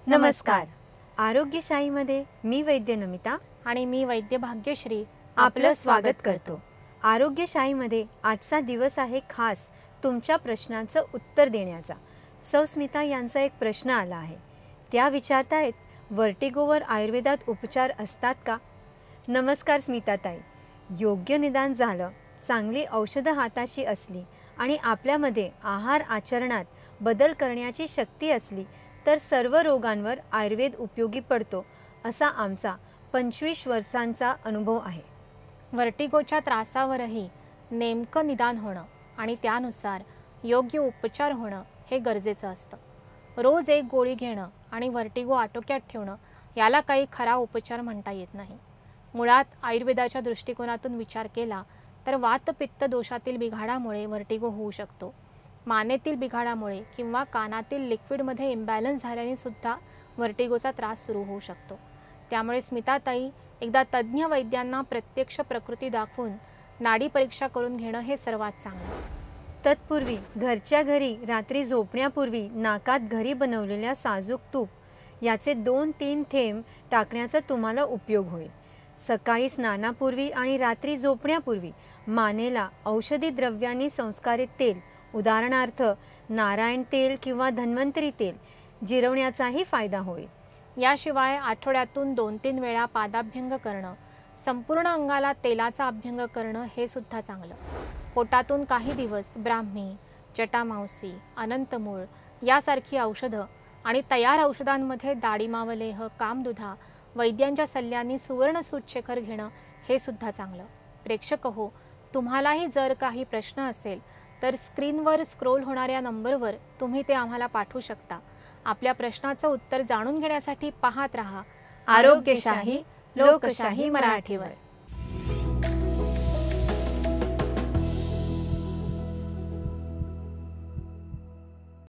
नमस्कार. आरोग्यशाहीमध्ये मी वैद्य नमिता आणि मी वैद्य भाग्यश्री आपलं स्वागत करतो. आरोग्यशाहीमध्ये आजचा दिवस आहे खास तुमच्या प्रश्नांचं उत्तर देण्याचा. स्मिता यांचा एक प्रश्न आला आहे. त्या विचारतायत, वर्टिगोवर आयुर्वेदात उपचार असतात का? नमस्कार स्मिताताई. योग्य निदान झालं, चांगली औषधं हाताशी असली आणि आपल्यामध्ये आहार आचरणात बदल करण्याची शक्ती असली तर सर्व रोगांवर आयुर्वेद उपयोगी पडतो, असा आमचा 25 वर्षांचा अनुभव आहे. वर्टिगोच्या त्रासावरही नेमकं निदान होणं आणि त्यानुसार योग्य उपचार होणं हे गरजेचं असतं. रोज एक गोळी घेणं आणि वर्टिगो आटोक्यात ठेवणं याला काही खरा उपचार म्हणता येत नाही. मुळात आयुर्वेदाच्या दृष्टिकोनातून विचार केला तर वातपित्त दोषातील बिघाडामुळे वर्टिगो होऊ शकतो. मानेतील बिघाडामुळे किंवा कानातील लिक्विडमध्ये इम्बॅलन्स झाल्याने सुद्धा वर्टिगोचा त्रास सुरू होऊ शकतो. त्यामुळे स्मिताताई, एकदा तज्ज्ञ वैद्यांना प्रत्यक्ष प्रकृती दाखवून नाडी परीक्षा करून घेणं हे सर्वात चांगलं. तत्पूर्वी घरच्या घरी रात्री झोपण्यापूर्वी नाकात घरी बनवलेल्या साजूक तूप याचे 2-3 थेंब टाकण्याचा तुम्हाला उपयोग होईल. सकाळी स्नानापूर्वी आणि रात्री झोपण्यापूर्वी मानेला औषधी द्रव्यांनी संस्कारित तेल, उदाहरणार्थ नारायण तेल किंवा धन्वंतरी तेल, जिरवण्याचाही फायदा होईल. याशिवाय आठवड्यातून 2-3 वेळा पादाभ्यंग करणं, संपूर्ण अंगाला तेलाचा अभ्यंग करणं हे सुद्धा चांगलं. पोटातून काही दिवस ब्राह्मी, जटामांसी, अनंतमूळ यासारखी औषधं आणि तयार औषधांमध्ये दाडिमावलेह, कामदुधा, वैद्यांच्या सल्ल्यांनी सुवर्णसूतशेखर घेणं हे सुद्धा चांगलं. प्रेक्षक हो, तुम्हालाही जर काही प्रश्न असेल तर स्क्रीनवर स्क्रोल होणाऱ्या नंबरवर तुम्ही ते आम्हाला पाठवू शकता. आपल्या प्रश्नाचं उत्तर जाणून घेण्यासाठी पाहत रहा आरोग्यशाही, लोकशाही मराठीवर.